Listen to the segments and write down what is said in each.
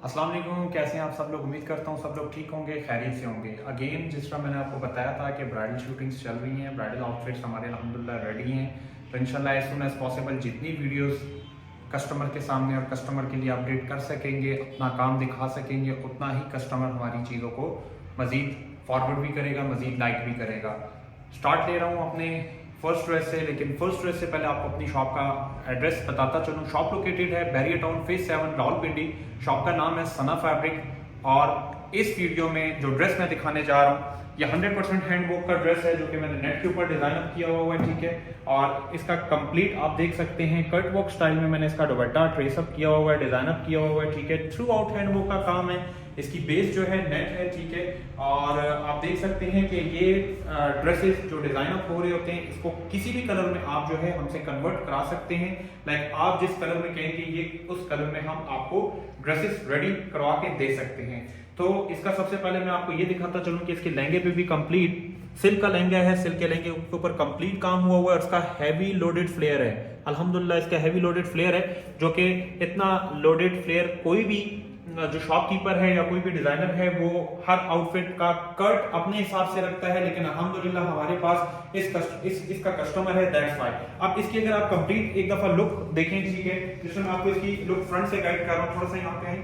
अस्सलाम वालेकुम, कैसे हैं आप सब लोग। उम्मीद करता हूँ सब लोग ठीक होंगे, खैरियत से होंगे। अगेन जिस तरह मैंने आपको बताया था कि ब्राइडल शूटिंग्स चल रही हैं, ब्राइडल आउटफिट्स हमारे अल्हम्दुलिल्लाह रेडी हैं। तो इंशाल्लाह एज सून एज पॉसिबल जितनी वीडियोस कस्टमर के सामने और कस्टमर के लिए अपडेट कर सकेंगे, अपना काम दिखा सकेंगे, उतना ही कस्टमर हमारी चीज़ों को मज़ीद फॉरवर्ड भी करेगा, मज़ीद लाइक भी करेगा। स्टार्ट ले रहा हूँ अपने फर्स्ट ड्रेस से, लेकिन फर्स्ट ड्रेस से पहले आपको अपनी शॉप का एड्रेस बताता चलूँ। शॉप लोकेटेड है barrier town phase 7 Rawalpindi. Shop का नाम है सना फैब्रिक। और इस वीडियो में जो ड्रेस मैं दिखाने जा रहा हूँ ये 100% हैंडवर्क का ड्रेस है, जो कि मैंने नेट के ऊपर डिजाइन अप किया हुआ है, ठीक है। और इसका कंप्लीट आप देख सकते हैं कट वर्क स्टाइल में मैंने इसका दुपट्टा ट्रेस अप किया हुआ है, डिजाइन अप किया हुआ है, ठीक है। थ्रू आउट हैंडवर्क का काम है। इसकी बेस जो है नेट है, ठीक है। और आप देख सकते हैं कि ये ड्रेसेस जो डिजाइन अप हो रहे होते हैं, इसको किसी भी कलर में आप जो है हमसे कन्वर्ट करा सकते हैं। लाइक आप जिस कलर में कहेंगे ये उस कलर में हम आपको ड्रेसेस रेडी करवा के दे सकते हैं। तो इसका सबसे पहले मैं आपको ये दिखाता चलूं कि इसके लहंगे पे भी कंप्लीट सिल्क का लहंगा है। सिल्क के लहंगे के ऊपर कंप्लीट काम हुआ हुआ है। इसका हैवी लोडेड फ्लेयर है, अल्हम्दुलिल्लाह इसका हैवी लोडेड फ्लेयर है, जो कि इतना लोडेड फ्लेयर कोई भी जो शॉपकीपर है या कोई भी डिजाइनर है वो हर आउटफिट का कट अपने हिसाब से रखता है, लेकिन अल्हम्दुलिल्लाह हमारे पास इसका कस्टमर है, दैट्स व्हाई। अब इसकी अगर आप कंप्लीट एक दफा लुक देखें, ठीक है, जिसमें मैं आपको इसकी लुक फ्रंट से गाइड कर रहा हूँ। थोड़ा सा यहाँ पे आए,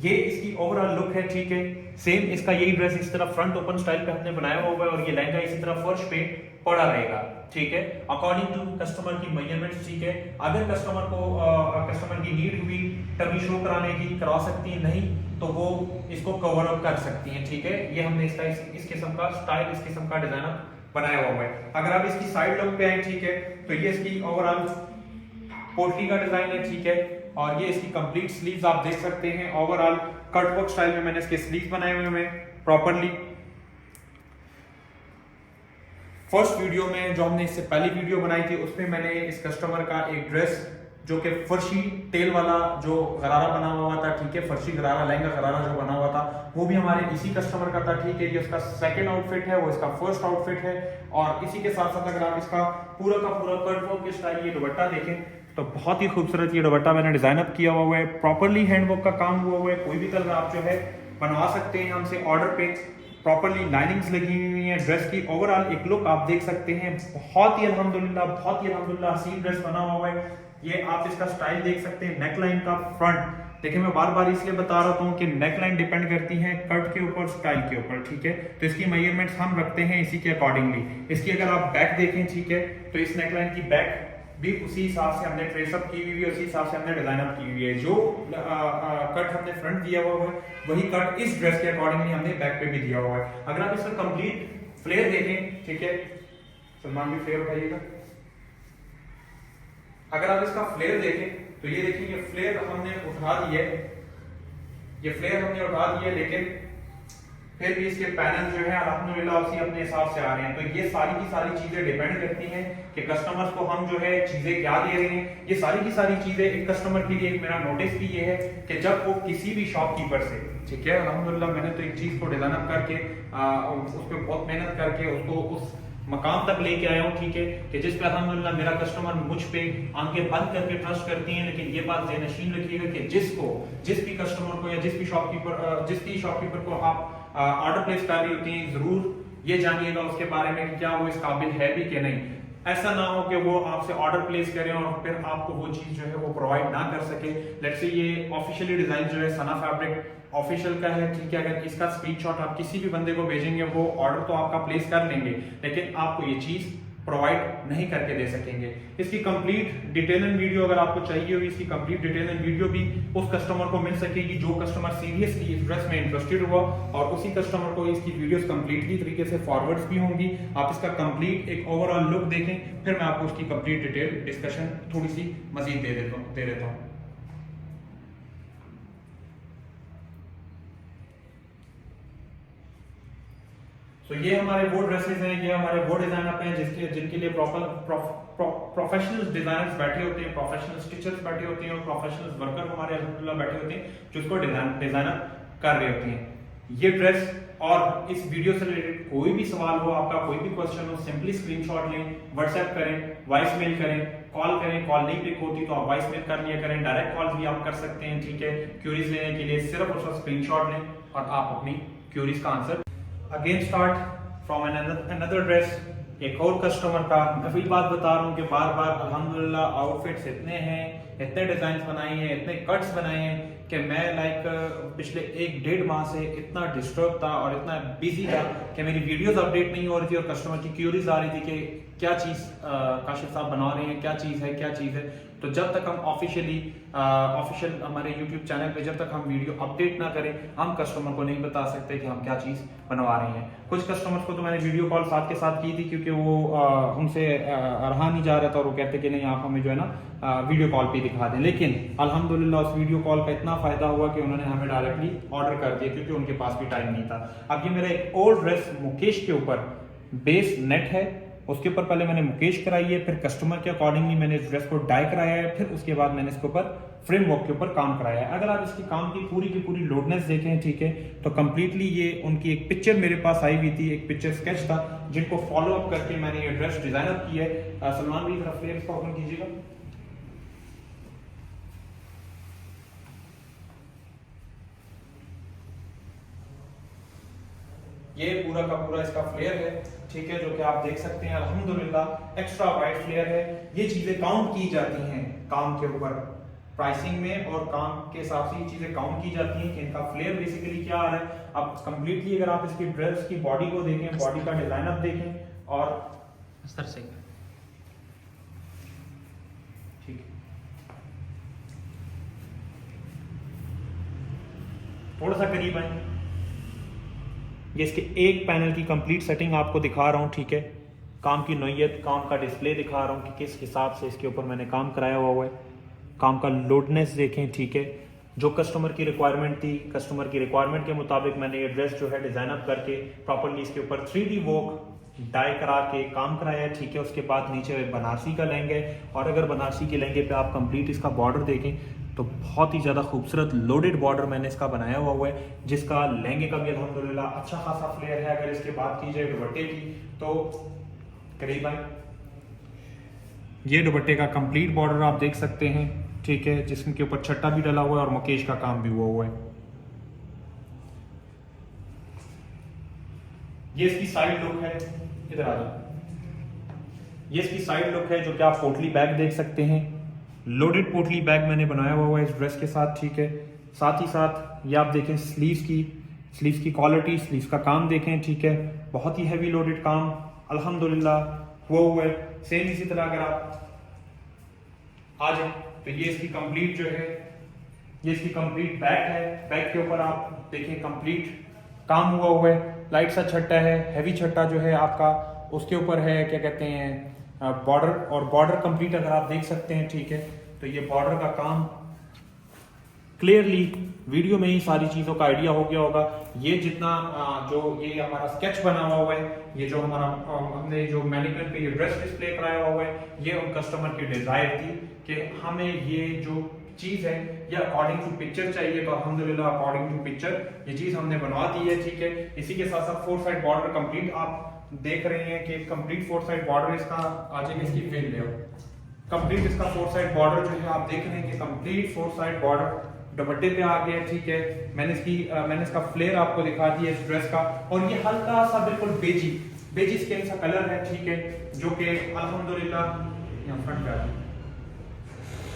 ये इसकी ओवरऑल लुक है, ठीक है। सेम इसका यही ड्रेस इस तरह फ्रंट ओपन स्टाइल पे हमने बनाया हुआ है और ये लहंगा इसी तरह फर्श पे पड़ा रहेगा, ठीक है, अकॉर्डिंग टू कस्टमर की मेजरमेंट्स, ठीक है। अगर कस्टमर की नीड हुई टमी शो कराने की, करा सकती है, नहीं तो वो इसको कवर अप कर सकती हैं, ठीक है। ये हमने इसका इस किस्म का स्टाइल, इस किस्म का डिजाइन बनाया हुआ है। अगर आप इसकी साइड लुक पे आए, ठीक है, तो ये इसकी ओवरऑल पोटली का डिजाइन है, ठीक है। और ये इसकी कंप्लीट स्लीव्स आप देख सकते हैं। ओवरऑल कट वर्क स्टाइल में मैंने इसके स्लीव्स बनाए हुए हैं प्रॉपर्ली। फर्स्ट वीडियो में जो हमने इससे पहली वीडियो बनाई थी उसमें मैंने इस कस्टमर का एक ड्रेस जो कि फर्शी टेल वाला जो गरारा बना हुआ था, ठीक है, फर्शी गरारा, लहंगा गरारा जो बना हुआ था वो भी हमारे इसी कस्टमर का था, ठीक है। ये उसका सेकंड आउटफिट है, वो इसका फर्स्ट आउटफिट है। और इसी के साथ साथ अगर आप इसका पूरा का पूरा कट वर्क के स्टाइल ये दुपट्टा देखें तो बहुत ही खूबसूरत ये दुपट्टा मैंने डिजाइन अप किया हुआ है, प्रॉपर्ली हैंडवर्क का काम हुआ हुआ है। कोई भी कलर आप जो है बनवा सकते हैं हमसे ऑर्डर पे। प्रॉपर्ली लाइनिंग्स लगी हुई हैं ड्रेस की। ओवरऑल एक लुक आप देख सकते हैं, बहुत ही अल्हम्दुलिल्लाह हसीन ड्रेस बना हुआ है। ये आप इसका स्टाइल देख सकते हैं, नेक लाइन का फ्रंट देखिए, मैं बार बार इसलिए बता रहा हूँ कि नेक लाइन डिपेंड करती है कट के ऊपर, स्टाइल के ऊपर, ठीक है। तो इसकी मेजरमेंट्स हम रखते हैं इसी के अकॉर्डिंगली। इसकी अगर आप बैक देखें, ठीक है, तो इस नेक लाइन की बैक भी उसी हिसाब से हमने ट्रेस अप की हुई है, उसी हिसाब से हमने डिजाइन अप की हुई है। जो कट हमने फ्रंट दिया हुआ है वही कट इस ड्रेस के अकॉर्डिंगली हमने बैक पे भी दिया हुआ है। अगर आप इसका कंप्लीट फ्लेयर देखें, ठीक है, सलमान भी फ्लेयर उठाइएगा। अगर आप इसका फ्लेयर देखें तो ये देखिए, ये फ्लेयर हमने उठा दिया है, ये फ्लेयर हमने उठा दिया, लेकिन फिर भी इसके पैनल जो है अल्हम्दुलिल्लाह उसी अपने हिसाब से आ रहे हैं। तो ये सारी की सारी चीजें डिपेंड करती हैं कि कस्टमर्स को हम जो है चीजें क्या दे रहे हैं। ये सारी की सारी चीजें एक कस्टमर के लिए एक मेरा नोटिस भी ये है कि जब वो किसी भी शॉपकीपर से, ठीक है, अल्हम्दुलिल्लाह मैंने तो एक चीज को डिजाइन अप करके उस पर बहुत मेहनत करके उसको उस मकाम तक लेके आया हूँ, ठीक है, कि जिस पे अल्हम्दुलिल्लाह मेरा कस्टमर मुझ पे आंखें बंद करके ट्रस्ट करती हैं। लेकिन ये बात ज़हन-नशीन रखिएगा कि जिस भी कस्टमर को या जिस भी शॉपकीपर को आप ऑर्डर प्लेस कर रही होती हैं, जरूर ये जानिएगा उसके बारे में कि क्या वो इस काबिल है भी कि नहीं। ऐसा ना हो कि वो आपसे ऑर्डर प्लेस करें और फिर आपको वो चीज जो है वो प्रोवाइड ना कर सके। लेट्स से ये ऑफिशियली डिजाइन जो है सना फैब्रिक ऑफिशियल का है, ठीक है। अगर इसका स्क्रीनशॉट आप किसी भी बंदे को भेजेंगे वो ऑर्डर तो आपका प्लेस कर लेंगे, लेकिन आपको ये चीज प्रोवाइड नहीं करके दे सकेंगे। इसकी कंप्लीट डिटेल एंड वीडियो अगर आपको चाहिए होगी, इसकी कंप्लीट डिटेल एंड वीडियो भी उस कस्टमर को मिल सकेगी जो कस्टमर सीरियसली इस ड्रेस में इंटरेस्टेड हुआ, और उसी कस्टमर को इसकी वीडियोस कंप्लीटली तरीके से फॉरवर्ड्स भी होंगी। आप इसका कंप्लीट एक ओवरऑल लुक देखें, फिर मैं आपको उसकी कंप्लीट डिटेल डिस्कशन थोड़ी सी मजीद दे देता हूँ। तो ये हमारे वो ड्रेसेस हैं, ये हमारे वो डिजाइन अप हैं जिनके लिए प्रोफेशनल डिजाइनर्स बैठे होते हैं, प्रोफेशनल स्टिचर्स बैठे होते हैं और प्रोफेशनल वर्कर हमारे अल्हम्दुलिल्लाह बैठे होते हैं जो इसको डिजाइन अप कर रहे होते हैं। ये ड्रेस और इस वीडियो से रिलेटेड कोई भी सवाल हो, आपका कोई भी क्वेश्चन हो, सिंपली स्क्रीनशॉट लें, व्हाट्सएप करें, वॉइस मेल करें, कॉल करें, कॉल नहीं पिक होती तो आप वॉइस मेल कर लिया करें, डायरेक्ट कॉल भी आप कर सकते हैं, ठीक है। क्यूरीज लेने के लिए सिर्फ उसका स्क्रीनशॉट लें और आप अपनी क्यूरीज का answer. Again start from another dress, एक और कस्टमर का। मैं वही बात बता रहा हूँ कि बार बार अल्हम्दुलिल्लाह आउटफिट्स इतने हैं, इतने डिजाइन बनाए हैं, इतने कट्स बनाए हैं कि मैं पिछले 1-1.5 माह से इतना डिस्टर्ब था और इतना बिजी था कि मेरी वीडियोस अपडेट नहीं हो रही थी और कस्टमर की क्यूरीज आ रही थी कि क्या चीज़ काशिफ साहब बना रहे हैं, क्या चीज़ है। तो जब तक हम ऑफिशियल हमारे यूट्यूब चैनल पे जब तक हम वीडियो अपडेट ना करें, हम कस्टमर को नहीं बता सकते कि हम क्या चीज़ बनवा रहे हैं। कुछ कस्टमर्स को तो मैंने वीडियो कॉल साथ के साथ की थी क्योंकि वो उनसे रहा नहीं जा रहा था और वो कहते कि नहीं आप हमें जो है ना वीडियो कॉल पे दिखा दें। लेकिन अल्हम्दुलिल्लाह उस वीडियो कॉल का इतना फायदा हुआ कि उन्होंने हमें डायरेक्टली ऑर्डर कर दिया क्योंकि उनके पास भी टाइम नहीं था। अब ये मेरा एक और ड्रेस मुकेश के ऊपर बेस नेट है, उसके ऊपर पहले मैंने मुकेश कराई है, फिर कस्टमर के अकॉर्डिंगली मैंने इस ड्रेस को डाई कराया है, फिर उसके बाद मैंने इसके ऊपर फ्रेमवर्क के ऊपर काम कराया है। अगर आप इसकी काम की पूरी लोडनेस देखें, ठीक है, तो कंप्लीटली ये उनकी एक पिक्चर मेरे पास आई हुई थी, एक पिक्चर स्केच था जिनको फॉलो अप करके मैंने ये ड्रेस डिजाइन अप की है। सलमान भाई जरा फ्लेयर इसका ओपन कीजिएगा। ये पूरा का पूरा इसका फ्लेयर है, ठीक है, जो कि आप देख सकते हैं अल्हम्दुलिल्लाह एक्स्ट्रा वाइड फ्लेयर है। ये चीजें काउंट की जाती हैं काम के ऊपर, प्राइसिंग में और काम के हिसाब से ये चीजें काउंट की जाती हैं कि इनका फ्लेयर बेसिकली क्या आ रहा है। अब कंप्लीटली अगर आप इसकी ड्रेस की बॉडी को देखें, बॉडी का डिजाइन अप देखें और अस्तर से ठीक थोड़ा सा करीब आए, ये इसके एक पैनल की कंप्लीट सेटिंग आपको दिखा रहा हूँ, ठीक है। काम की नोयत, काम का डिस्प्ले दिखा रहा हूँ कि किस हिसाब से इसके ऊपर मैंने काम कराया हुआ है। काम का लोडनेस देखें, ठीक है, जो कस्टमर की रिक्वायरमेंट थी, कस्टमर की रिक्वायरमेंट के मुताबिक मैंने ये ड्रेस जो है डिजाइन अप करके प्रॉपरली इसके ऊपर 3D वर्क डाई करा के काम कराया है, ठीक है। उसके बाद नीचे बनारसी का लहंगा है और अगर बनारसी के लहंगे पे आप कंप्लीट इसका बॉर्डर देखें तो बहुत ही ज़्यादा खूबसूरत लोडेड बॉर्डर मैंने इसका बनाया हुआ है, जिसका लहंगे का भी अल्हम्दुलिल्लाह अच्छा खासा फ्लेयर है। अगर इसके बात की जाए दुपट्टे की तो करीब आए, ये दुपट्टे का कंप्लीट बॉर्डर आप देख सकते हैं, ठीक है, जिसके ऊपर छट्टा भी डला हुआ है और मुकेश का काम भी हुआ है। ये इसकी साइड लुक है, इधर आ जाओ। ये इसकी साइड लुक है जो कि आप पोटली बैग देख सकते हैं, लोडेड पोटली बैग मैंने बनाया हुआ है इस ड्रेस के साथ, ठीक है। साथ ही साथ ये आप देखें स्लीव्स की क्वालिटी, स्लीव्स का काम देखें, ठीक है, बहुत ही हैवी लोडेड काम अल्हम्दुलिल्लाह हुआ है। सेम इसी तरह अगर आप आ जाए तो ये इसकी कंप्लीट जो है, ये इसकी कंप्लीट बैक है। बैक के ऊपर आप देखें कंप्लीट काम हुआ है, लाइट सा छट्टा है, हैवी छट्टा जो है आपका उसके ऊपर है, क्या कहते हैं बॉर्डर, और बॉर्डर कंप्लीट अगर आप देख सकते हैं, ठीक है। तो ये बॉर्डर का काम क्लियरली वीडियो में ही सारी चीजों का आइडिया हो गया होगा। ये जितना जो ये हमारा स्केच बना हुआ है, ये जो हमारा हमने जो मैनिक्विन पे ये ड्रेस डिस्प्ले कराया हुआ है, ये उन कस्टमर की डिजायर थी कि हमें ये जो चीज है ये अकॉर्डिंग टू पिक्चर चाहिए, तो अल्हम्दुलिल्लाह अकॉर्डिंग टू पिक्चर ये चीज हमने बनवा दी है, ठीक है। इसी के साथ साथ 4 साइड बॉर्डर कंप्लीट आप देख रहे हैं कि कंप्लीट 4 साइड बॉर्डर इसका आ जाएगा, इसकी वेल ले कंप्लीट इसका 4 साइड बॉर्डर जो है आप देख रहे हैं कि कंप्लीट 4 साइड बॉर्डर दुपट्टे पे आ गया, ठीक है। मैंने इसका फ्लेयर आपको दिखा दिया इस ड्रेस का, और ये हल्का सा बिल्कुल बेजी स्किन सा कलर है, ठीक है, जो कि अल्हम्दुलिल्लाह यहाँ फ्रंट पे आ जाए,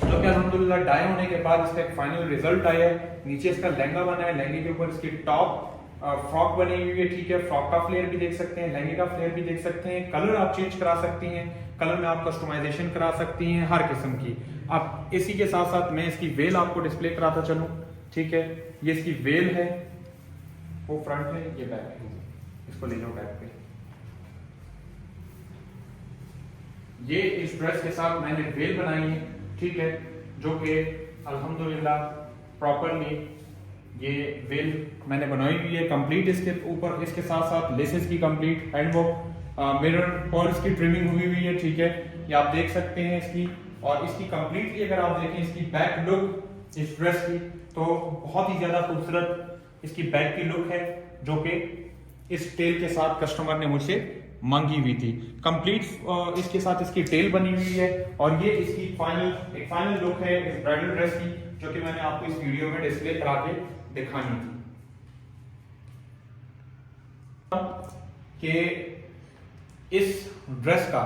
जो कि अल्हम्दुलिल्लाह डाई होने के बाद इसका एक फाइनल रिजल्ट आया है। नीचे इसका लहंगा बना है, लहंगे के ऊपर इसकी टॉप फ्रॉक बनी हुई है, ठीक है। फ्रॉक का फ्लेयर भी देख सकते हैं, लहंगे का फ्लेयर भी देख सकते हैं। कलर आप चेंज करा सकती हैं, कलर में आप कस्टमाइजेशन करा सकती हैं हर किस्म की। अब इसी के साथ साथ मैं इसकी वेल आपको डिस्प्ले कराता चलूं, ठीक है। ये इसकी वेल है, वो फ्रंट है, ये बैक है, इसको ले जाओ बैक पे। ये इस ड्रेस के साथ मैंने वेल बनाई है, ठीक है, जो कि अल्हम्दुलिल्लाह प्रॉपरली ये वेल मैंने बनाई हुई है कंप्लीट। इसके ऊपर इसके साथ साथ लेसेस की कंप्लीट हैंडवर्क, मिरर पर्ल्स की ट्रिमिंग हुई है, ठीक है, ये आप देख सकते हैं इसकी। और इसकी कंप्लीटली अगर आप देखें इसकी बैक लुक इस ड्रेस की, तो बहुत ही ज्यादा खूबसूरत इसकी बैक की लुक है, जो कि इस टेल के साथ कस्टमर ने मुझसे मांगी हुई थी। कंप्लीट इसके साथ इसकी टेल बनी हुई है और ये इसकी एक फाइनल लुक है इस ब्राइडल ड्रेस की, जो कि मैंने आपको इस वीडियो में डिस्प्ले करा के दिखानी थी कि इस ड्रेस का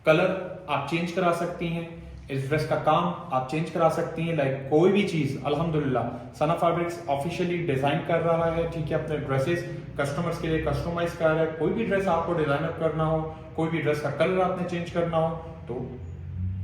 कलर आप चेंज करा सकती हैं, इस ड्रेस का काम आप चेंज करा सकती हैं। लाइक कोई भी चीज अल्हम्दुलिल्लाह सना फैब्रिक्स ऑफिशियली डिजाइन कर रहा है, ठीक है, अपने ड्रेसेस कस्टमर्स के लिए कस्टमाइज कर रहा है। कोई भी ड्रेस आपको डिजाइन अप करना हो, कोई भी ड्रेस का कलर आपने चेंज करना हो, तो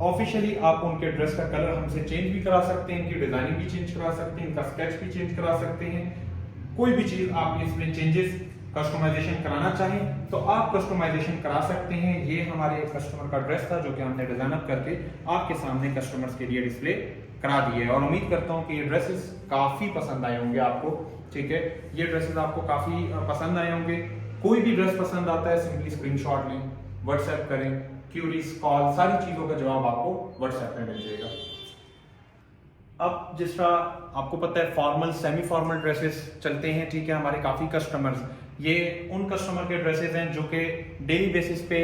ऑफिशियली आप उनके ड्रेस का कलर हमसे चेंज भी करा सकते हैं, इनकी डिजाइनिंग भी चेंज करा सकते हैं, इनका स्केच भी चेंज करा सकते हैं। कोई भी चीज आप इसमें चेंजेस कस्टमाइजेशन कराना चाहें तो आप कस्टमाइजेशन करा सकते हैं। ये हमारे एक कस्टमर का ड्रेस था जो कि हमने डिजाइन अप करके आपके सामने कस्टमर्स के लिए डिस्प्ले करा दिए और उम्मीद करता हूं कि ये ड्रेसेस काफी पसंद आए होंगे आपको, ठीक है, ये ड्रेसेस आपको काफी पसंद आए होंगे। कोई भी ड्रेस पसंद आता है सिंपली स्क्रीनशॉट लें, व्हाट्सएप करें, क्यूरीज कॉल सारी चीजों का जवाब आपको व्हाट्सएप में मिल जाएगा। अब जिस तरह आपको पता है फॉर्मल सेमी फॉर्मल ड्रेसेस चलते हैं, ठीक है, हमारे काफी कस्टमर्स, ये उन कस्टमर के ड्रेसेस हैं जो कि डेली बेसिस पे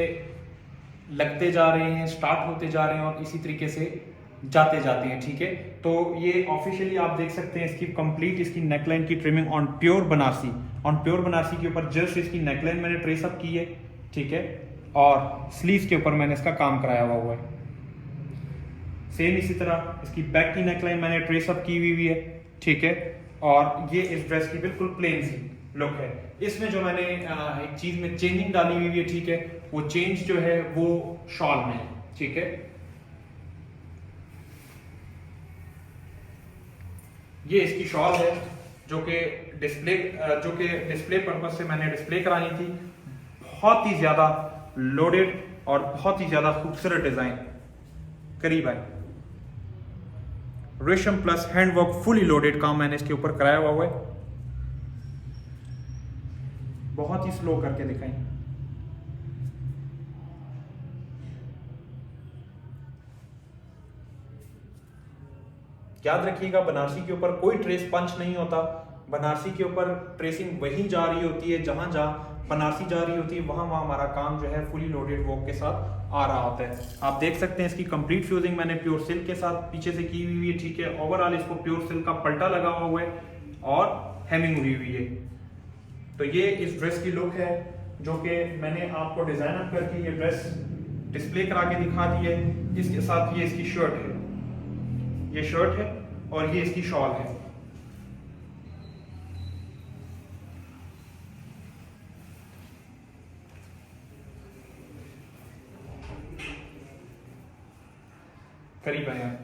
लगते जा रहे हैं, स्टार्ट होते जा रहे हैं और इसी तरीके से जाते जाते हैं, ठीक है। तो ये ऑफिशियली आप देख सकते हैं इसकी कंप्लीट इसकी नेकलाइन की ट्रिमिंग ऑन प्योर बनारसी के ऊपर जस्ट इसकी नेकलाइन मैंने ट्रेस अप की है, ठीक है, और स्लीव्स के ऊपर मैंने इसका काम कराया हुआ है। सेम इसी तरह इसकी बैक की नेकलाइन मैंने ट्रेस अप की हुई है, ठीक है, और ये इस ड्रेस की बिल्कुल प्लेन सी लुक है। इसमें जो मैंने एक चीज में चेंजिंग डाली हुई है, ठीक है, वो चेंज जो है वो शॉल में है, ठीक है। ये इसकी शॉल है जो कि डिस्प्ले पर्पस से मैंने डिस्प्ले करानी थी। बहुत ही ज्यादा लोडेड और बहुत ही ज्यादा खूबसूरत डिजाइन, करीब है रेशम प्लस हैंडवर्क फुली लोडेड काम मैंने इसके ऊपर कराया हुआ है। बहुत ही स्लो करके दिखाएं। याद रखिएगा बनारसी के ऊपर कोई ट्रेस पंच नहीं होता, बनारसी के ऊपर ट्रेसिंग वहीं जा रही होती है जहां बनारसी जा रही होती है, वहां हमारा काम जो है फुली लोडेड वर्क के साथ आ रहा होता है। आप देख सकते हैं इसकी कंप्लीट फ्यूजिंग मैंने प्योर सिल्क के साथ पीछे से की हुई है, ठीक है। ओवरऑल इसको प्योर सिल्क का पल्टा लगा हुआ है और हेमिंग हुई हुई है। तो ये इस ड्रेस की लुक है जो कि मैंने आपको डिजाइन अप करके ये ड्रेस डिस्प्ले करा के दिखा दी है। इसके साथ ये इसकी शर्ट है, ये शर्ट है और ये इसकी शॉल है। करीब आए हैं।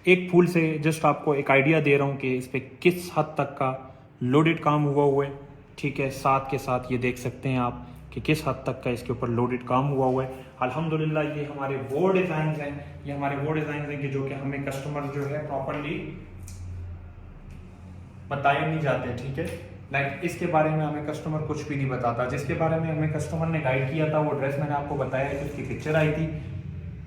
एक फूल से जस्ट आपको एक आइडिया दे रहा हूं कि इस पे किस हद तक का लोडेड काम हुआ है, ठीक है। साथ के साथ ये देख सकते हैं आप कि किस हद तक का इसके ऊपर लोडेड काम हुआ है। अल्हम्दुलिल्लाह ये हमारे वो डिजाइन हैं, ये हमारे वो डिजाइन हैं कि जो कि हमें कस्टमर जो है प्रॉपरली बताए नहीं जाते, ठीक है। लाइक इसके बारे में हमें कस्टमर कुछ भी नहीं बताता। जिसके बारे में हमें कस्टमर ने गाइड किया था वो ड्रेस मैंने आपको बताया कि उसकी पिक्चर आई थी।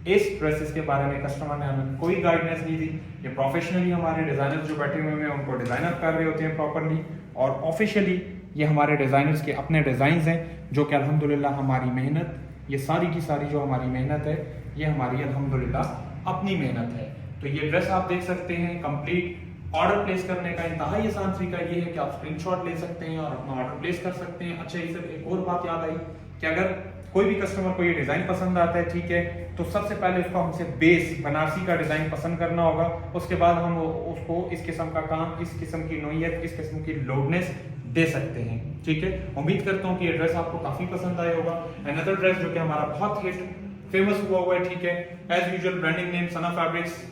इस ड्रेसेस के बारे में कस्टमर ने हमें कोई गाइडेंस नहीं दी। ये प्रोफेशनली हमारे डिजाइनर्स जो बैठे हुए हैं उनको डिजाइनर कर रहे होते हैं प्रॉपरली, और ऑफिशियली ये हमारे डिजाइनर्स के अपने डिजाइन्स हैं जो कि अल्हम्दुलिल्लाह हमारी मेहनत, ये सारी की सारी जो हमारी मेहनत है ये हमारी अल्हम्दुलिल्लाह अपनी मेहनत है। तो ये ड्रेस आप देख सकते हैं कंप्लीट। ऑर्डर प्लेस करने का इंतहाई आसान तरीका ये है कि आप स्क्रीनशॉट ले सकते हैं और अपना ऑर्डर प्लेस कर सकते हैं। अच्छा, इसे एक और बात याद आई कि अगर कोई भी कस्टमर को ये डिजाइन पसंद आता है, ठीक है, तो सबसे पहले उसको हमसे बेस बनारसी का डिजाइन पसंद करना होगा। उसके बाद हम उसको इस किस्म का काम, इस किस्म की नोयत, इस किस्म की लोडनेस दे सकते हैं, ठीक है। उम्मीद करता हूँ कि ये ड्रेस आपको काफी पसंद आया होगा। अनदर ड्रेस जो कि हमारा बहुत हिट फेमस हुआ है, ठीक है, as usual branding name Sana fabrics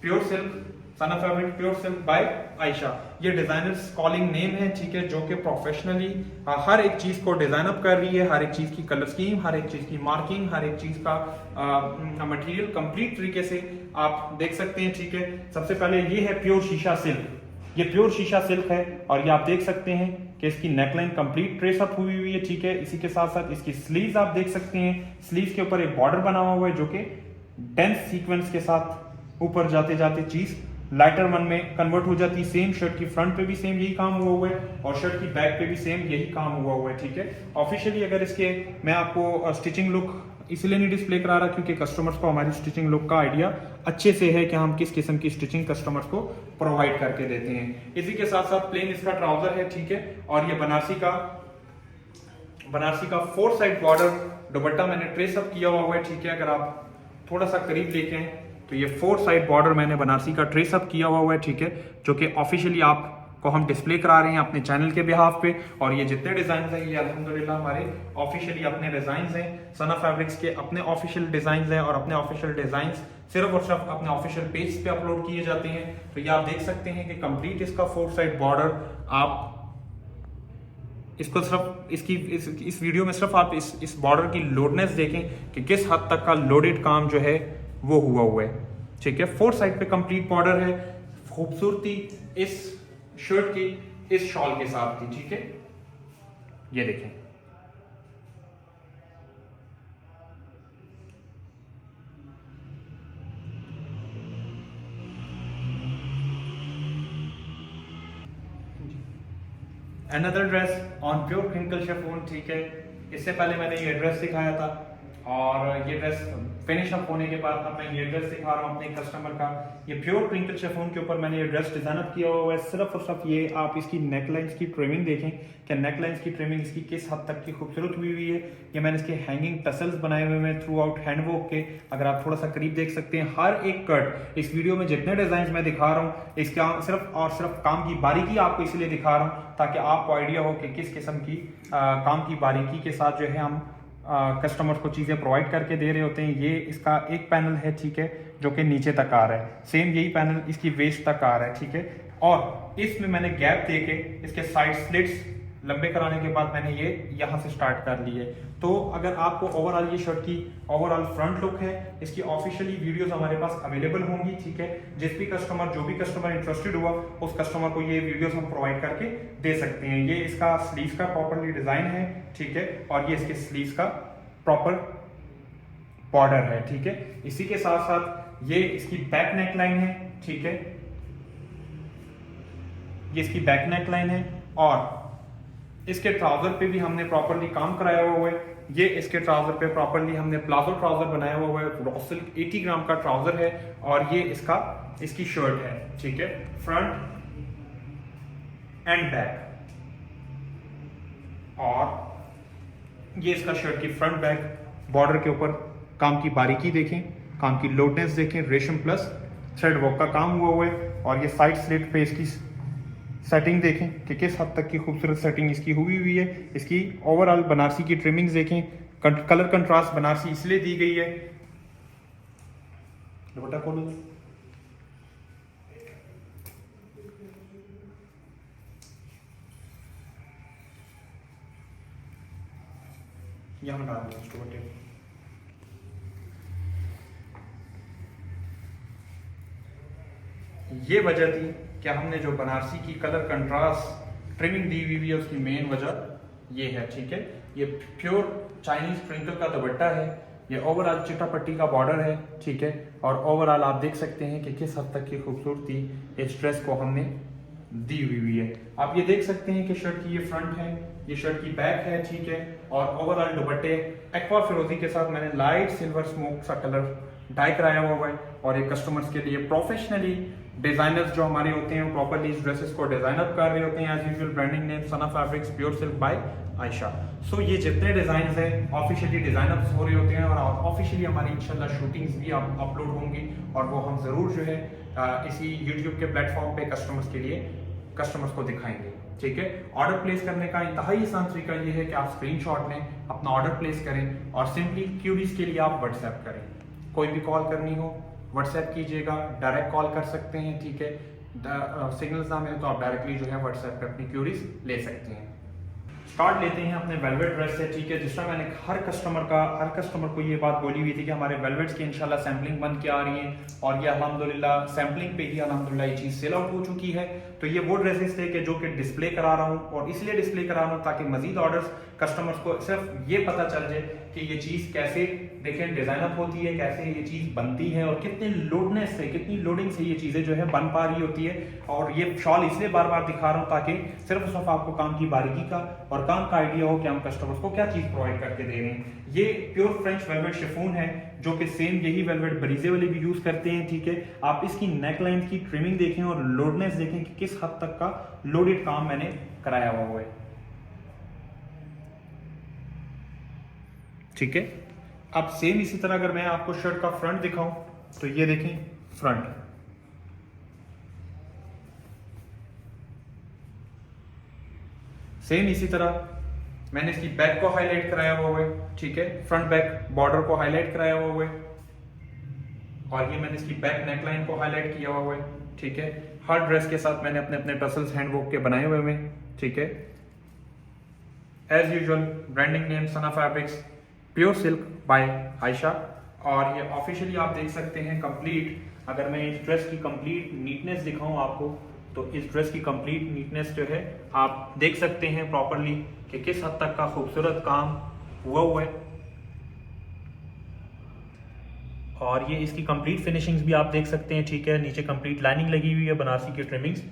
pure silk, Sana fabric pure silk by Ayesha. ये डिजाइनर्स कॉलिंग नेम है, ठीक है, जो कि प्रोफेशनली हर एक चीज को डिजाइन अप कर रही है। हर एक चीज की कलर स्कीम, हर एक चीज की मार्किंग, हर एक चीज का मटेरियल कंप्लीट तरीके से आप देख सकते हैं, ठीक है। सबसे पहले ये है प्योर शीशा सिल्क, ये प्योर शीशा सिल्क है और ये आप देख सकते हैं कि इसकी नेकलाइन कंप्लीट ट्रेस अप हुई हुई है, ठीक है। इसी के साथ साथ इसकी स्लीव्स आप देख सकते हैं, स्लीव्स के ऊपर एक बॉर्डर बना हुआ है जो कि डेंस सीक्वेंस के साथ ऊपर जाते जाते चीज लाइटर वन में कन्वर्ट हो जाती है। सेम शर्ट की फ्रंट पे भी सेम यही काम हुआ है और शर्ट की बैक पे भी सेम यही काम हुआ है, ठीक है। ऑफिशियली अगर इसके मैं आपको स्टिचिंग लुक इसलिए नहीं डिस्प्ले करा रहा क्योंकि कस्टमर्स को हमारी स्टिचिंग लुक का आइडिया अच्छे से है कि हम किस किस्म की स्टिचिंग कस्टमर्स को प्रोवाइड करके देते हैं। इसी के साथ साथ प्लेन इसका ट्राउजर है, ठीक है। और ये बनारसी का 4 साइड बॉर्डर दुपट्टा मैंने ट्रेस अप किया हुआ है, ठीक है। अगर आप थोड़ा सा करीब लेके आए तो ये 4 साइड बॉर्डर मैंने बनारसी का ट्रेस अप किया हुआ है, ठीक है, जो कि ऑफिशियली आपको हम डिस्प्ले करा रहे हैं अपने चैनल के बिहाफ पे। और ये जितने डिजाइन हैं ये अल्हम्दुलिल्लाह हमारे ऑफिशियली अपने डिजाइन हैं, सना फैब्रिक्स के अपने ऑफिशियल डिजाइन हैं और अपने ऑफिशियल डिजाइन सिर्फ और सिर्फ अपने ऑफिशियल पेज पे अपलोड किए जाते हैं। तो ये आप देख सकते हैं कि कंप्लीट इसका 4 साइड बॉर्डर आप इसको सिर्फ इस वीडियो में सिर्फ आप इस बॉर्डर की लोडनेस देखें कि किस हद तक का लोडेड काम जो है वो हुआ है, ठीक है। 4 साइड पे कंप्लीट बॉर्डर है। खूबसूरती इस शर्ट की इस शॉल के साथ थी, ठीक है। ये देखें, another dress on pure crinkle chiffon, ठीक है। इससे पहले मैंने ये ड्रेस दिखाया था और ये ड्रेस फिनिश अप होने के बाद अब मैं ये ड्रेस दिखा रहा हूँ अपने कस्टमर का। ये प्योर क्रिंकल शिफॉन के ऊपर मैंने ये ड्रेस डिजाइन अप किया हुआ है। सिर्फ और सिर्फ ये आप इसकी नेक लाइंस की ट्रिमिंग देखें कि नेक लाइंस की ट्रिमिंग इसकी किस हद तक की खूबसूरत हुई है। ये मैंने इसके हैंगिंग टसल्स बनाए हुए हैं थ्रू आउट हैंडवर्क के। अगर आप थोड़ा सा करीब देख सकते हैं, हर एक कट इस वीडियो में जितने डिजाइन मैं दिखा रहा हूँ इसका सिर्फ और सिर्फ काम की बारीकी आपको इसलिए दिखा रहा हूँ ताकि आपको आइडिया हो कि किस किस्म की काम की बारीकी के साथ जो है हम कस्टमर को चीज़ें प्रोवाइड करके दे रहे होते हैं। ये इसका एक पैनल है, ठीक है, जो कि नीचे तक आ रहा है। सेम यही पैनल इसकी वेस्ट तक आ रहा है, ठीक है। और इसमें मैंने गैप देके इसके साइड स्लिट्स लंबे कराने के बाद मैंने ये यहाँ से स्टार्ट कर ली है। तो अगर आपको ओवरऑल ये शर्ट की ओवरऑल फ्रंट लुक है, इसकी ऑफिशियली वीडियोस हमारे पास अवेलेबल होंगी, ठीक है। जो भी कस्टमर इंटरेस्टेड हुआ उस कस्टमर को ये वीडियोस हम प्रोवाइड करके दे सकते हैं। ये इसका स्लीव का प्रॉपरली डिजाइन है, ठीक है, और ये इसके स्लीव का प्रॉपर बॉर्डर है, ठीक है। इसी के साथ साथ ये इसकी बैक नेक लाइन है, ठीक है, ये इसकी बैक नेक लाइन है। और इसके ट्राउजर पे भी हमने प्रॉपरली काम कराया हुआ है। ये इसके ट्राउजर पे प्रॉपरली हमने प्लाजो ट्राउजर बनाया हुआ है। रॉ सिल्क 80 ग्राम का ट्राउजर है और ये इसकी शर्ट है, ठीक है, फ्रंट एंड बैक। और ये इसका शर्ट की फ्रंट बैक बॉर्डर के ऊपर काम की बारीकी देखें, काम की लोडनेस देखें, रेशम प्लस थ्रेड वर्क का काम हुआ है। और ये साइड स्लिट पे इसकी सेटिंग देखें कि किस हद तक की खूबसूरत सेटिंग इसकी हुई है। इसकी ओवरऑल बनारसी की ट्रिमिंग्स देखें, कलर कंट्रास्ट बनारसी इसलिए दी गई है। दुपट्टा खोलो, यहाँ डाल दो दुपट्टे। ये वजह थी कि हमने जो बनारसी की कलर कंट्रास्ट ट्रिमिंग दी हुई है उसकी मेन वजह ये है, ठीक है। ये प्योर चाइनीज प्रिंकल का दुपट्टा है। ये ओवरऑल चिट्टा पट्टी का बॉर्डर है, ठीक है। और ओवरऑल आप देख सकते हैं कि किस हद तक की खूबसूरती इस ड्रेस को हमने दी हुई है। आप ये देख सकते हैं कि शर्ट की ये फ्रंट है, ये शर्ट की बैक है, ठीक है। और ओवरऑल दुपट्टे एक्वा फिरोजी के साथ मैंने लाइट सिल्वर स्मोक सा कलर डाई कराया हुआ है। और ये कस्टमर्स के लिए प्रोफेशनली डिजाइनर्स जो हमारे होते हैं प्रॉपरली इस ड्रेसेस को डिजाइन अप कर रहे होते हैं। As usual branding name Sana fabrics pure silk by Ayesha. So ये जितने डिजाइन हैं ऑफिशियली डिजाइन अप हो रहे होते हैं और ऑफिशियली हमारी इंशाल्लाह शूटिंग्स भी अपलोड होंगी और वो हम जरूर जो है इसी यूट्यूब के प्लेटफॉर्म पे कस्टमर्स को दिखाएंगे, ठीक है। ऑर्डर प्लेस करने का इंतहाई आसान तरीका ये है कि आप स्क्रीनशॉट लें, अपना ऑर्डर प्लेस करें और सिंपली क्यूरीज के लिए आप व्हाट्सएप करें। कोई भी कॉल करनी हो व्हाट्सएप कीजिएगा, डायरेक्ट कॉल कर सकते हैं, ठीक है। सिग्नल्स ना मिले तो आप डायरेक्टली जो है व्हाट्सएप पे अपनी क्यूरीज ले सकते हैं। स्टार्ट लेते हैं अपने वेलवेट ड्रेस से, ठीक है। जिस तरह मैंने हर कस्टमर को ये बात बोली हुई थी कि हमारे वेलवेट्स की इंशाल्लाह सैम्पलिंग बन के आ रही है और ये अल्हम्दुलिल्लाह सैम्पलिंग पे ही अल्हम्दुलिल्लाह ये चीज़ सेल आउट हो चुकी है। तो ये वो ड्रेसेस थे कि जो कि डिस्प्ले करा रहा हूँ और इसलिए डिस्प्ले करा रहा हूँ ताकि मजीद ऑर्डर्स कस्टमर्स को सिर्फ ये पता चल जाए कि ये चीज़ कैसे देखें डिज़ाइन अप होती है, कैसे ये चीज़ बनती है और कितने लोडनेस से, कितनी लोडिंग से ये चीज़ें जो है बन पा रही होती है। और ये शॉल इसलिए बार बार दिखा रहा हूँ ताकि सिर्फ आपको काम की बारीकी का और काम का आइडिया हो कि हम कस्टमर्स को क्या चीज़ प्रोवाइड करके दे रहे हैं। ये प्योर फ्रेंच वेलवेट शिफॉन है, जो कि सेम यही वेलवेट बरीजे वाले भी यूज करते हैं, ठीक है। आप इसकी नेक लाइन की ट्रिमिंग देखें और लोडनेस देखें कि किस हद तक का लोडेड काम मैंने कराया हुआ है, ठीक है। अब सेम इसी तरह अगर मैं आपको शर्ट का फ्रंट दिखाऊं तो ये देखें फ्रंट, सेम इसी तरह मैंने इसकी बैक को हाईलाइट कराया हुआ है, ठीक है। फ्रंट बैक बॉर्डर को हाईलाइट कराया हुआ है और ये मैंने इसकी बैक नेकलाइन को हाईलाइट किया हुआ है, ठीक है। हर ड्रेस के साथ मैंने अपने अपने टसल्स हैंडवर्क के बनाए हुए हैं, ठीक है। As usual branding name Sana fabrics, pure silk by Ayesha. और ये ऑफिशियली आप देख सकते हैं कंप्लीट। अगर मैं इस ड्रेस की कंप्लीट नीटनेस दिखाऊं आपको तो इस ड्रेस की कंप्लीट नीटनेस जो है आप देख सकते हैं प्रॉपरली कि किस हद तक का खूबसूरत काम हुआ है। और ये इसकी कंप्लीट फिनिशिंग्स भी आप देख सकते हैं, ठीक है। नीचे कंप्लीट लाइनिंग लगी हुई है, बनारसी की ट्रिमिंग्स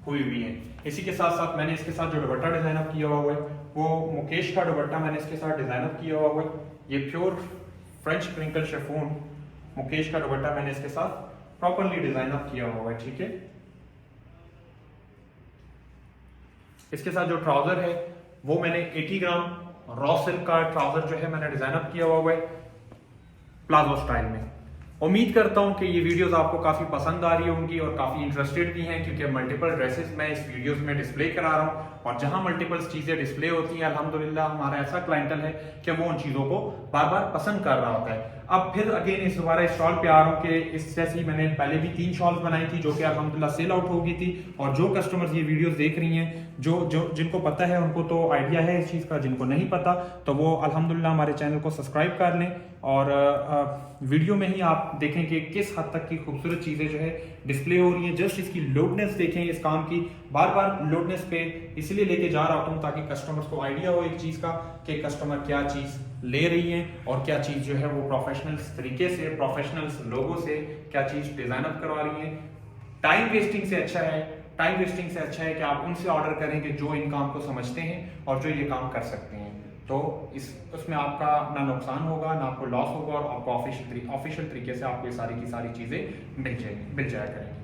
हुई हुई है। इसी के साथ साथ मैंने इसके साथ जो दुपट्टा डिजाइन अप किया हुआ है वो मुकेश का दुपट्टा मैंने इसके साथ डिजाइन अप किया हुआ है। ये pure French crinkle chiffon Mukesh का दुपट्टा मैंने इसके साथ प्रॉपरली डिजाइन अप किया हुआ है, ठीक है। इसके साथ जो ट्राउजर है वो मैंने 80 ग्राम रॉ सिल्क का ट्राउजर जो है मैंने डिजाइन अप किया हुआ है प्लाजो स्टाइल में। उम्मीद करता हूं कि ये वीडियोस आपको काफी पसंद आ रही होंगी और काफी इंटरेस्टेड भी हैं, क्योंकि मल्टीपल ड्रेसेस मैं इस वीडियोस में डिस्प्ले करा रहा हूं। और जहां मल्टीपल चीजें डिस्प्ले होती हैं अल्हम्दुलिल्लाह हमारा ऐसा क्लाइंटल है कि वो उन चीजों को बार बार पसंद कर रहा होता है। अब फिर अगेन इस दोबारा स्टॉल पे आ रहा हूँ कि इस जैसी मैंने पहले भी 3 शॉल्स बनाई थी जो कि अल्हम्दुलिल्लाह सेल आउट हो गई थी। और जो कस्टमर्स ये वीडियोस देख रही हैं, जो जिनको पता है उनको तो आइडिया है इस चीज़ का, जिनको नहीं पता तो वो अल्हम्दुलिल्लाह हमारे चैनल को सब्सक्राइब कर लें। और वीडियो में ही आप देखें कि किस हद तक की खूबसूरत चीज़ें जो है डिस्प्ले हो रही हैं। जस्ट इसकी लोडनेस देखें, इस काम की बार बार लोडनेस पे इसलिए लेके जा रहा हूँ ताकि कस्टमर्स को आइडिया हो एक चीज़ का कि कस्टमर क्या चीज़ ले रही है और क्या चीज़ जो है वो प्रोफेशनल तरीके से, प्रोफेशनल लोगों से क्या चीज़ डिज़ाइन अप करवा रही है। टाइम वेस्टिंग से अच्छा है कि आप उनसे ऑर्डर करें कि जो इन काम को समझते हैं और जो ये काम कर सकते हैं। तो उसमें आपका ना नुकसान होगा ना आपको लॉस होगा और आपको ऑफिशियल तरीके से आपको ये सारी की सारी चीज़ें मिल जाया करेंगी।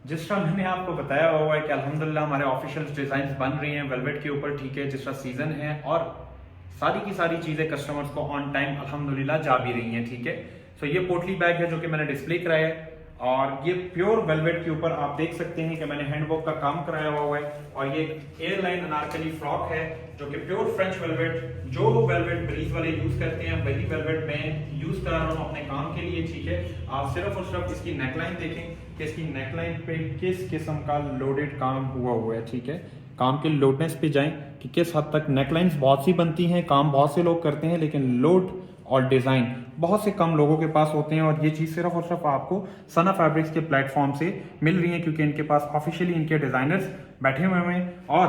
जिस तरह मैंने आपको बताया हुआ है कि अल्हम्दुलिल्लाह हमारे ऑफिशियल डिजाइन बन रही हैं वेलवेट के ऊपर, ठीक है। जिस तरह सीजन है और सारी की सारी चीज़ें कस्टमर्स को ऑन टाइम अल्हम्दुलिल्लाह जा भी रही हैं, ठीक है। सो ये पोटली बैग है जो कि मैंने डिस्प्ले कराया है और ये प्योर वेलवेट के ऊपर आप देख सकते हैं कि मैंने हैंडवर्क का काम कराया हुआ है। और ये एयरलाइन अनारकली फ्रॉक है जो कि प्योर फ्रेंच वेलवेट, जो वेलवेट ब्रीज वाले यूज करते हैं वही वेलवेट मैं यूज करा रहा हूँ अपने काम के लिए, ठीक है। आप सिर्फ और सिर्फ इसकी नेकलाइन देखें कि इसकी नेकलाइन पे किस किस्म का लोडेड काम हुआ है, ठीक है। काम के लोडनेस पे जाएं कि किस हद तक नेकलाइंस बहुत सी बनती हैं, काम बहुत से लोग करते हैं, लेकिन लोड और डिज़ाइन बहुत से कम लोगों के पास होते हैं। और ये चीज़ सिर्फ और सिर्फ आपको सना फैब्रिक्स के प्लेटफॉर्म से मिल रही है क्योंकि इनके पास ऑफिशियली इनके डिज़ाइनर्स बैठे हुए हैं। और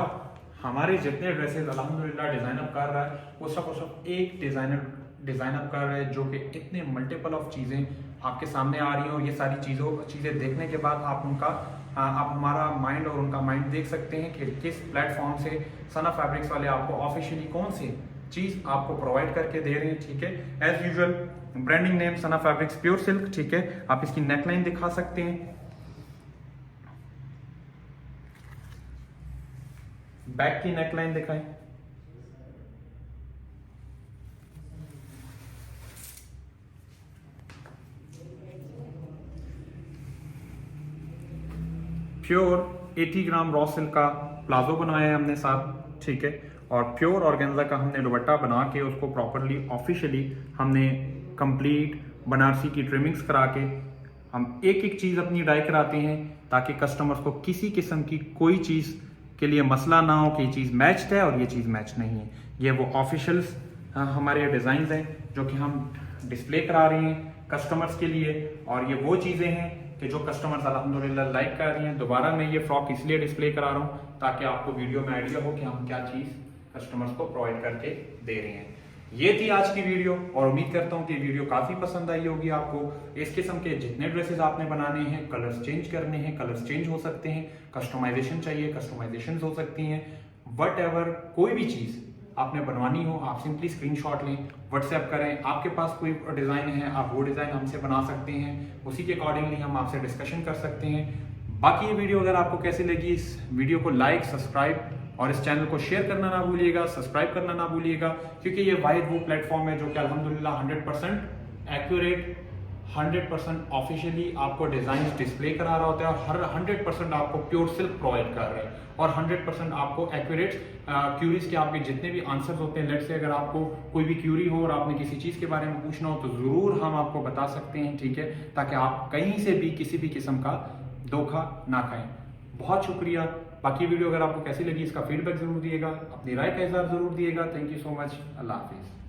हमारे जितने ड्रेसेस अल्हम्दुलिल्लाह डिज़ाइन अप कर रहा है वो सब और सब एक डिज़ाइनर डिज़ाइन अप कर रहा है जो कि इतने मल्टीपल ऑफ चीज़ें आपके सामने आ रही हैं। और ये सारी चीज़ें देखने के बाद आप हमारा माइंड और उनका माइंड देख सकते हैं कि किस प्लेटफॉर्म से सना फैब्रिक्स वाले आपको ऑफिशियली कौन सी चीज़ आपको प्रोवाइड करके दे रहे हैं, ठीक है। As usual branding name Sana fabrics pure silk, ठीक है। आप इसकी नेकलाइन दिखा सकते हैं, बैक की नेकलाइन दिखाएं, प्योर 80 ग्राम रॉ सिल्क का प्लाजो बनाया है हमने साथ, ठीक है। और प्योर ऑर्गेन्जा का हमने दुपट्टा बना के उसको प्रॉपरली ऑफिशियली हमने कंप्लीट बनारसी की ट्रिमिंग्स करा के हम एक एक चीज़ अपनी डाई कराते हैं ताकि कस्टमर्स को किसी किस्म की कोई चीज़ के लिए मसला ना हो कि ये चीज़ मैच्ड है और ये चीज़ मैच नहीं है। ये वो ऑफिशियल्स हमारे डिज़ाइंस हैं जो कि हम डिस्प्ले करा रहे हैं कस्टमर्स के लिए। और ये वो चीज़ें हैं कि जो कस्टमर्स अल्हम्दुलिल्लाह लाइक कर रही हैं। दोबारा मैं ये फ्रॉक इसलिए डिस्प्ले करा रहा हूँ ताकि आपको वीडियो में आइडिया हो कि हम क्या चीज़ कस्टमर्स को प्रोवाइड करके दे रहे हैं। ये थी आज की वीडियो और उम्मीद करता हूँ कि वीडियो काफी पसंद आई होगी आपको। इस किस्म के जितने ड्रेसेस आपने बनाने हैं, कलर्स चेंज करने हैं, कलर्स चेंज हो सकते हैं, कस्टमाइजेशन चाहिए, कस्टमाइजेशन हो सकती हैं, वट कोई भी चीज आपने बनवानी हो, आप सिंपली स्क्रीनशॉट लें, व्हाट्सएप करें। आपके पास कोई डिजाइन है, आप वो डिजाइन हमसे बना सकते हैं, उसी के अकॉर्डिंगली हम आपसे डिस्कशन कर सकते हैं। बाकी ये वीडियो अगर आपको कैसी लगी, इस वीडियो को लाइक, सब्सक्राइब और इस चैनल को शेयर करना ना भूलिएगा, सब्सक्राइब करना ना भूलिएगा, क्योंकि ये वाहिद वो प्लेटफॉर्म है जो कि अल्हम्दुलिल्लाह 100% एक्यूरेट, 100% ऑफिशियली आपको डिजाइन डिस्प्ले करा रहा होता है और हर 100% आपको प्योर सिल्क प्रोवाइड कर रहे हैं और 100% आपको एक्यूरेट क्यूरीज के आपके जितने भी आंसर्स होते हैं। लेट्स से अगर आपको कोई भी क्यूरी हो और आपने किसी चीज़ के बारे में पूछना हो तो ज़रूर हम आपको बता सकते हैं, ठीक है, ताकि आप कहीं से भी किसी भी किस्म का धोखा ना खाएं। बहुत शुक्रिया। बाकी वीडियो अगर आपको कैसी लगी इसका फीडबैक जरूर दिएगा, अपनी राय का इज़हार जरूर दिएगा। Thank you so much. अल्लाह हाफिज़।